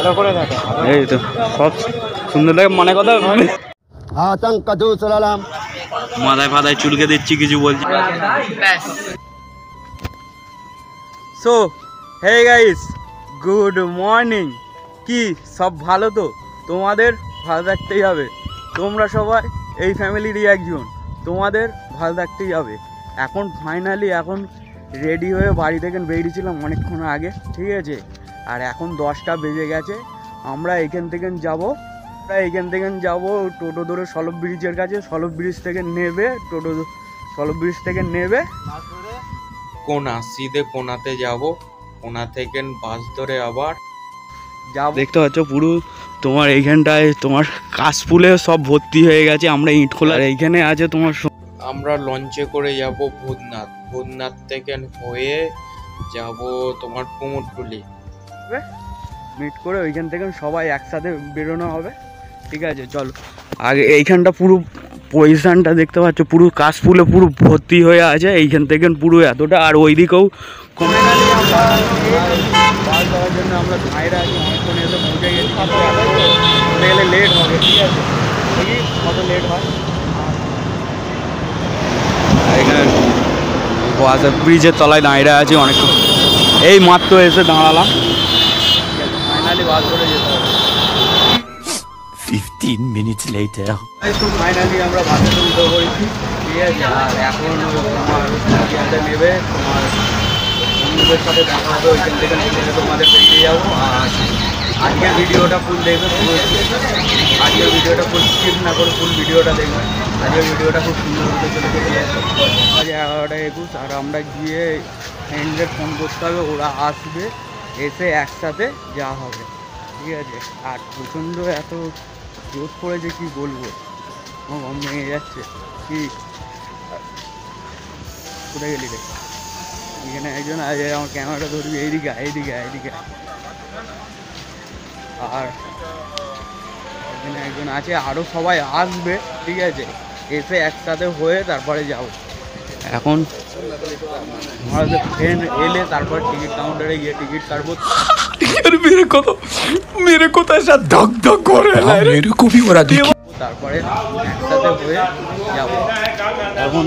ভালো করে দেখা এই তো সব সুন্দর লাগে মনে কথা মাথায় ফাদায় চুলকে দিচ্ছি কিছু বলছি। So hey guys good morning. কি সব ভালো তো? তোমাদের ভালো থাকতেই হবে, তোমরা সবাই এই ফ্যামিলিরই একজন, তোমাদের ভালো থাকতেই হবে। এখন ফাইনালি এখন রেডি হয়ে বাড়ি থেকে বেরিয়েছিলাম অনেকক্ষণ আগে, ঠিক আছে? আর এখন 10টা বেজে গেছে। আমরা এখান থেকে যাব টোটো ধরে সলভ ব্রিজের কাছে, সলভ ব্রিজ থেকে নেবে টোটো, সলভ ব্রিজ থেকে নেবে কোনা, সিধে কোনাতে যাব, কোনা থেকে বাস ধরে আবার যাব। দেখতে পাচ্ছ পুরো তোমার এইখানটায় তোমার কাশফুলে সব ভর্তি হয়ে গেছে। আমরা ইটখোলা এইখানে আছে তোমার, আমরা লঞ্চে করে যাব ভূতনাথ, ভূতনাথ থেকে হয়ে যাব তোমার কুমোরটুলি, মিট করে ওইখান থেকে সবাই একসাথে বেরোনো হবে, ঠিক আছে? চলো আগে এইখানটা পুরো পজিশনটা দেখতে পাচ্ছ, পুরো কাশফুলে পুরো ভর্তি হয়ে আছে এইখান থেকে পুরো এতটা। আর ওই দিকেও বাস দেওয়ার জন্য আমরা ভাইরা আছি, অনেকক্ষণ এসে পৌঁছে গেছি, গেলে লেট হবে, ঠিক আছে? দেখি কত লেট হয়। এখানে বাসের ব্রিজের তলায় দাঁড়িয়ে আছি অনেকক্ষণ, এই মাত্র এসে দাঁড়ালাম। ফাইনালি বাস ধরে যেতে হবে। 15 minutes later. ফাইনালি আমরা বাসে উঠে পড়েছি, ঠিক আছে? আর এখন তোমার নেবে, তোমার বন্ধুদের সাথে দেখা হবে, ওইখান থেকে তোমাদের বেরিয়ে যাবো। আর আজকের ভিডিওটা ফুল দেখবে, আজকের ভিডিওটা ফুল স্কিপ না করে ফুল ভিডিওটা দেখবে। আজকের ভিডিওটা খুব সুন্দর হতে চলেছে, ঠিক আছে? আজ 11টা 21 আর আমরা গিয়ে ফ্রেন্ডদের ফোন করতে হবে, ওরা আসবে, এসে একসাথে যাওয়া হবে, ঠিক আছে? আর প্রচণ্ড এত রোদ পড়েছে কি বলবো, আমার গম ভেঙে যাচ্ছে। কি কোথায় গেলি রে? এখানে একজন আছে, আমার ক্যামেরাটা ধরবি, এইদিকে এইদিকে এইদিকে। আর এখানে একজন আছে, আরও সবাই আসবে, ঠিক আছে? এসে একসাথে হয়ে তারপরে যাও। এখন আমাদের ট্রেন এলে তারপর টিকিট কাউন্টারে গিয়ে টিকিট কাটবো। मेरे को तो ऐसा धक धक हो रहा है, मेरे को भी हो रहा है। তারপরে একসাথে হয়ে যাবো। এখন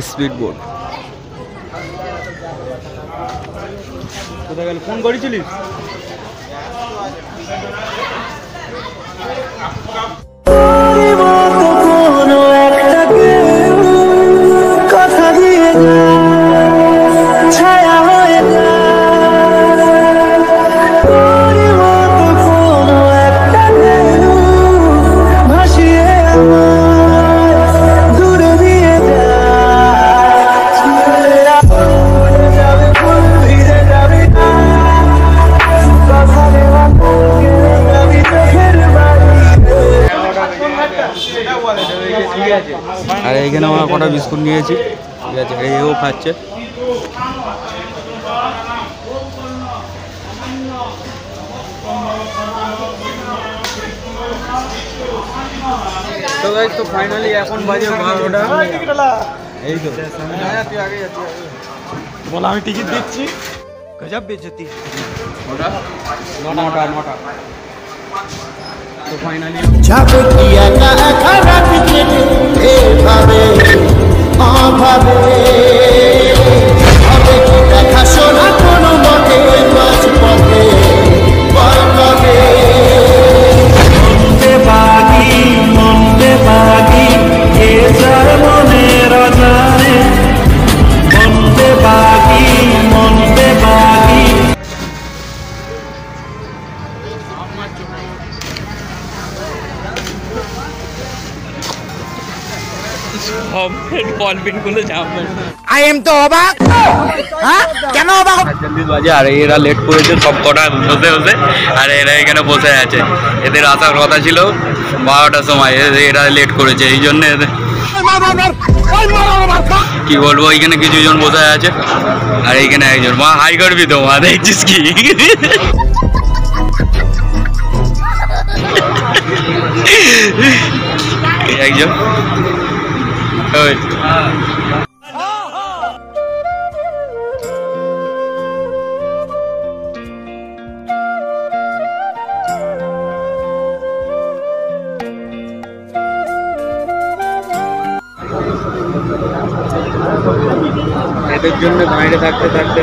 স্পিড বোট কোথায় গেল? ফোন করেছিলিস? আর এইখানে আমরা কটা বিস্কুট নিয়েছি, ঠিক আছে? এও খাচ্ছে। তো গাইস, তো ফাইনালি এখন বাজে 12টা। এই তো বল, আমি টিকিট দিচ্ছি। গজব বেজতি। নটা তো ফাইনালি যাবে কি একা একা রাত কেটে এভাবে অভাবে, হবে কি দেখা শোনা কোনো মতে মাঝ পথে বলবে মনতে বাগি এ যার মনের অজানে, মনতে বাগি আর এরা লেট করেছে সব কটা বসে বসে, আর এরা এখানে বসে আছে। এদের আসার কথা ছিল 12টার সময়, এরা লেট করেছে, এই জন্য কি বলবো। এইখানে কিছু জন বসে আছে, আর এইখানে একজন। মা হাই করবি তো? মা দেখছিস কি একজন এদের জন্য বাইরে থাকতে থাকতে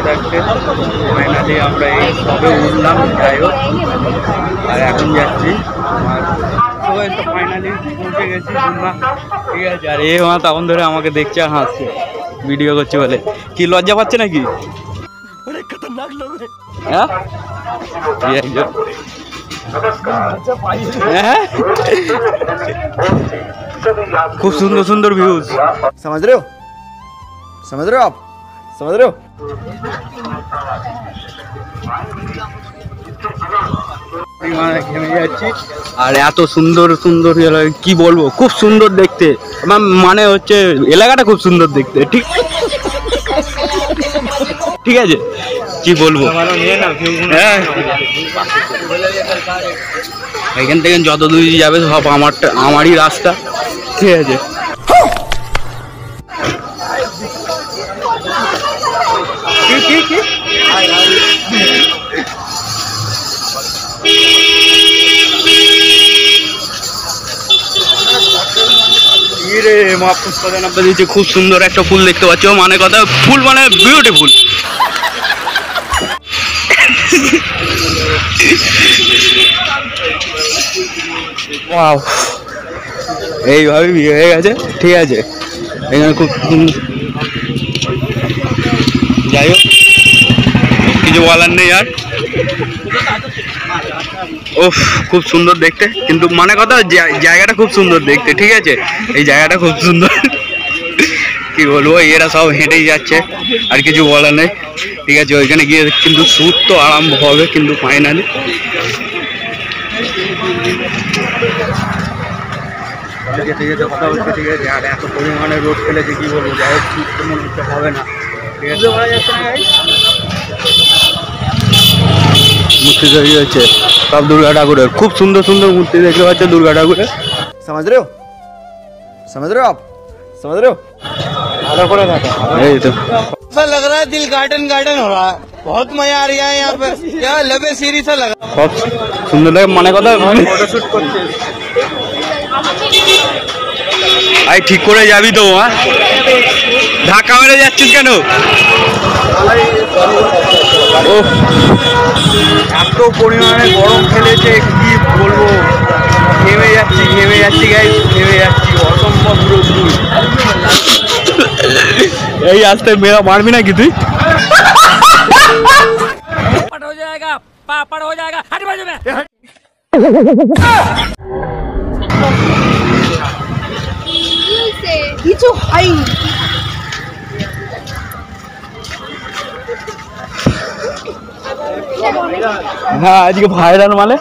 ফাইনালি আমরা এই সবে উঠলাম, যাই হোক। আর এখন যাচ্ছি, আর সবাই তো ফাইনালি পৌঁছে গেছি না, ঠিক আছে। আর এ মা তখন ধরে আমাকে দেখছে আর হাসছে, ভিডিও করছে বলে। কি লজ্জা পাচ্ছে নাকি? হ্যাঁ, খুব সুন্দর সুন্দর ভিউজ, समझ रहे हो आप समझ रहे हो ঘেমে যাচ্ছি। আর এত সুন্দর সুন্দর কি বলবো, খুব সুন্দর দেখতে। মানে হচ্ছে এলাকাটা খুব সুন্দর দেখতে, ঠিক ঠিক আছে, কি বলবো। হ্যাঁ, এখান থেকে যত দূর যাবে সব আমারই রাস্তা, ঠিক আছে। কি রে মা, পুষ্পদানাব্বা দিয়েছে, খুব সুন্দর একটা ফুল দেখতে পাচ্ছ। মানে কথা, ফুল মানে বিউটিফুল। ওয়াও, এইভাবে বিয়ে হয়ে গেছে, ঠিক আছে। এখানে খুব যাই হোক, কিছু বলার নেই আর। ওফ, খুব সুন্দর দেখতে, কিন্তু মানে কথা জায়গাটা খুব সুন্দর দেখতে, ঠিক আছে। এই জায়গাটা খুব সুন্দর, কি বলবো। এরা সব হেঁটেই যাচ্ছে, আর কিছু বলার নেই, ঠিক আছে। ওইখানে গিয়ে কিন্তু শ্যুট তো আরম্ভ হবে, কিন্তু ফাইনালি যেতে যেতে কথা হচ্ছে, ঠিক আছে। আর এত পরিমাণে রোদ ফেলেছে, কি বলবো। যাই হোক, শ্যুট তো মনে হচ্ছে হবে না, ঠিক আছে। মূর্তি তৈরি হচ্ছে সব দুর্গা ঠাকুরের, খুব সুন্দর সুন্দর মূর্তি দেখতে পাচ্ছে দুর্গা ঠাকুরের। समझ रहे हो आप समझ रहे हो ভালো করে দেখা, এই তো ऐसा लग रहा है दिल गार्डन हो रहा है बहुत मजा आ रहा है यहाँ पे क्या लबे सीरी सा लगा সব সুন্দর লাগে। মানে কথা, ফটোশুট করছে। আই ঠিক করে যাবি তো? হ্যাঁ, ধাক্কা মেরে যাচ্ছিস কেন? ও, এত পরিমাণে গরম ফেলেছে, কি বলবো। ঘেমে যাচ্ছি গাইস, ঘেমে যাচ্ছি, অসম্ভব রোদ্দুর। এই আসতে মেরা মারবি নাকি তুই? पापड़ हो जाएगा हट बाजू में কিছু হয়নি। হ্যাঁ, আজকে ভাইরাল মানে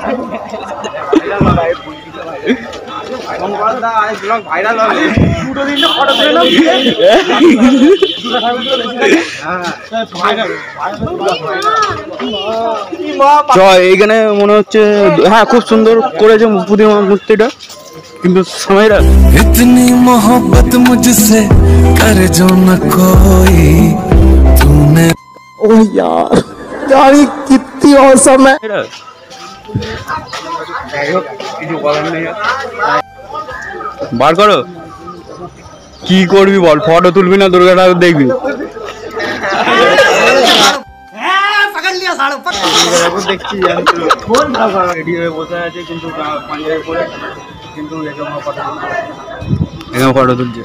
এইখানে মনে হচ্ছে। হ্যাঁ, খুব সুন্দর করেছে মূর্তিটা, কিন্তু সময়টা इतनी मोहब्बत मुझसे कर जो न कोई तूने ओ यार गाड़ी कितनी औसम है কিছু বলার নেই। বার করো, কি করবি বল? ফটো তুলবি না দুর্গা ঠাকুর দেখবি? দেখছি রেডি হয়ে বসে আছে, কিন্তু পাঞ্জাবি পরে, কিন্তু এখানে ফটো তুলছে।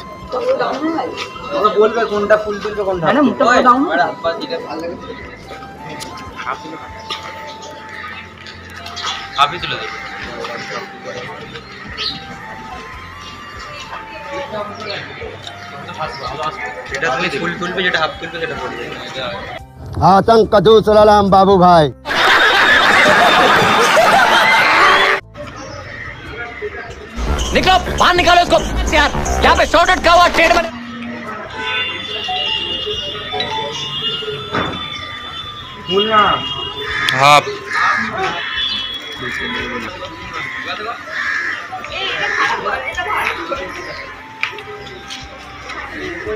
বলবে কোনটা ফুল তুলবে, কোনটা আপনি তুলে দেবেন। এটা তুমি ফুল তুলবে, যেটা হাফ তুলবে সেটা পড়ে যাবে। आतंक का दूसरा नाम बाबू भाई निकलो बाहर निकालो इसको यार यहाँ पे शॉर्ट का हुआ ट्रेड में ফুল না, হাফ। यार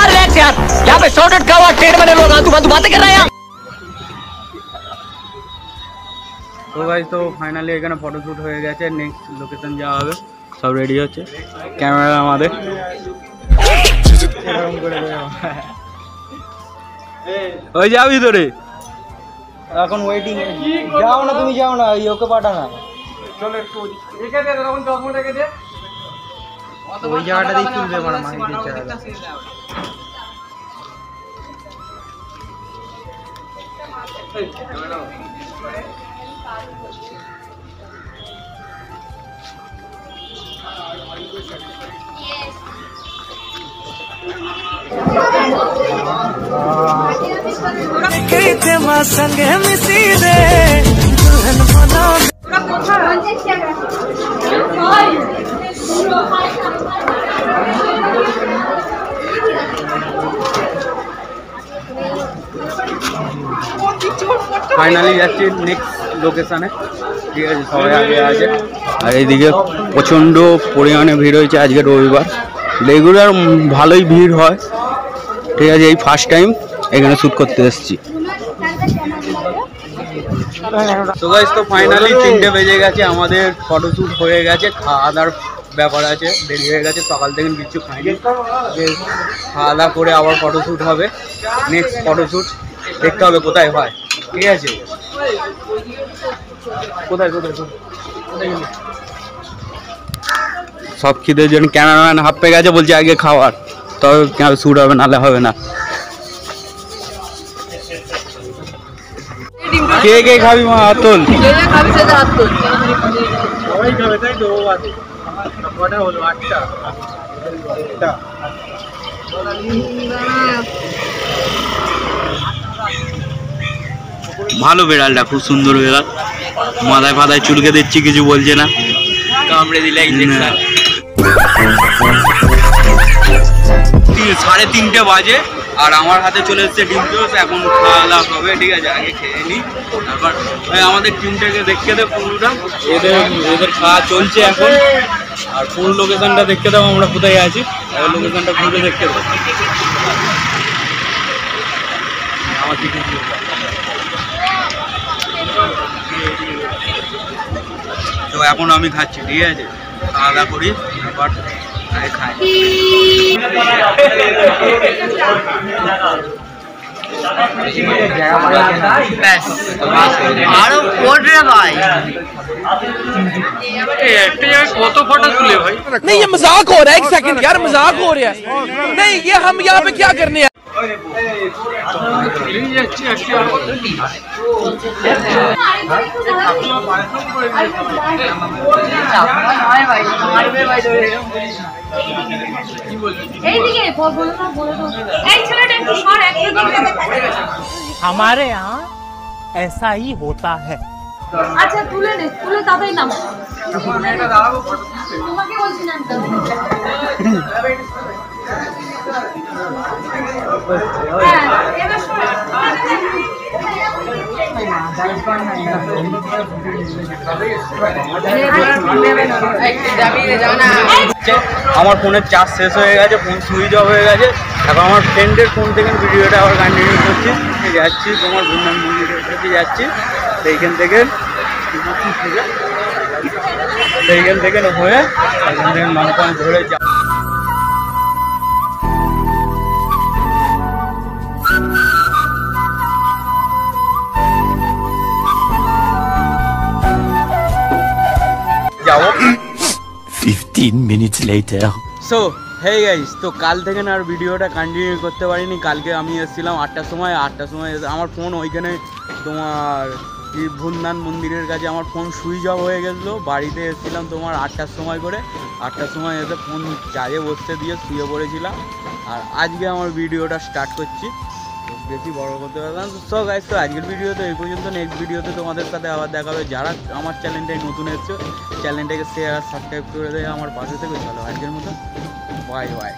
रिलैक्स यार, यहाँ पे शॉर्टेड का हुआ ट्रेड बने लोग आलतू फालतू बातें कर रहे हैं यार। তো গাইস তো ফাইনালি এখানে ফটোশ্যুট হয়ে গেছে, নেক্সট লোকেশন যাওয়া হবে, সব রেডি হচ্ছে, ক্যামেরা আমাদের ওই যাও ভিতরে এখন ওয়েটিং, যাও না তুমি যাও না, ওকে পাঠা না, চলো একটু রেখে দে তখন 10 মিনিট রেখে দে, ওই জায়গাটা দিয়ে তুলবে মানে মাইন্ডের জায়গা। ফাইনালি যাচ্ছি নেক্সট লোকেশনে, ঠিক আছে, সবাই আগে আছে। আর এইদিকে প্রচণ্ড পরিমাণে ভিড় হয়েছে, আজকে রবিবার, রেগুলার ভালোই ভিড় হয়, ঠিক আছে, এই ফার্স্ট টাইম এখানে শ্যুট করতে এসেছি। তো গাইস তো ফাইনালি 3টে বেজে গেছে, আমাদের ফটোশ্যুট হয়ে গেছে, খাওয়া দাওয়ার ব্যাপার আছে, দেরি হয়ে গেছে, সকাল থেকে কিছু খাইনি, খাওয়া দাওয়া করে আবার ফটোশ্যুট হবে, নেক্সট ফটোশ্যুট দেখতে হবে কোথায় হয়, ঠিক আছে, কোথায় কোথায় সব খিদের জন্য ক্যামেরাম্যান হাঁপ পেয়ে গেছে, বলছে আগে খাওয়ার, তবে শ্যুট হবে, নাহলে হবে না। কে কে খাবি মা? হাত তোল। সবাই খাবে তাই তো? কটা হলো? 8টা। ভালো বেড়ালটা, খুব সুন্দর বেড়াল, মাথায় ফাদায় চুলকে দিচ্ছি, কিছু বলছে না, কামড়ে দিলে ইনজেকশন। 3:30 বাজে আর আমার হাতে চলে এসছে ডিম টোস্ট, এখন খাওয়া দাওয়া হবে, ঠিক আছে, আগে খেয়ে নিই, তারপর আমাদের টিমটাকে দেখতে দেব পুরোটা, এদের খাওয়া চলছে এখন, আর ফুল লোকেশনটা দেখতে দেবো আমরা কোথায় আছি, লোকেশনটা ঘুরে দেখতে দেবো আমার দিকে। তো এখন আমি খাচ্ছি, ঠিক আছে, খাওয়া দাওয়া করি, তারপর খাই। কত ফটো তুলে ভাই? नहीं ये मजाक हो रहा है, एक सेकंड यार, मजाक हो रहा है, नहीं ये हम यहाँ पे क्या करने हैं? हमारे यहाँ ऐसा ही होता है। আচ্ছা তুলে নে, তুলে তাড়াতাড়ি নাম, তোমাকে বলছি না আমার ফোনের চার্জ শেষ হয়ে গেছে, ফোন সুইচ অফ হয়ে গেছে, এখন আমার ফ্রেন্ডের ফোন থেকে ভিডিওটা আবার কন্টিনিউ করছি, যাচ্ছি তোমার বৃন্দাবন মন্দিরের কাছে যাচ্ছি, সেইখান থেকে হয়ে এখান থেকে মানকান ধরে যা। যাবো 15 minutes later. So hey guys, তো কাল থেকে না আর ভিডিওটা কন্টিনিউ করতে পারিনি, কালকে আমি এসেছিলাম 8টার সময়, 8টার সময় আমার ফোন ওইখানে তোমার ভূতনাথ মন্দিরের কাছে আমার ফোন সুইচ অফ হয়ে গেছিলো, বাড়িতে এসেছিলাম তোমার 8টার সময় করে, 8টার সময় এসে ফোন চার্জে বসতে দিয়ে শুয়ে পড়েছিলাম, আর আজকে আমার ভিডিওটা স্টার্ট করছি, বেশি বড় করতে পারলাম। সো গাইস, তো আজকের ভিডিও তো এই পর্যন্ত, নেক্সট ভিডিওতে তোমাদের সাথে আবার দেখা হবে। যারা আমার চ্যানেলটায় নতুন এসেছো, চ্যানেলটাকে শেয়ার আর সাবস্ক্রাইব করে দেয়, আমার পাশে থেকে চলো, আজকের মতো বাই বাই।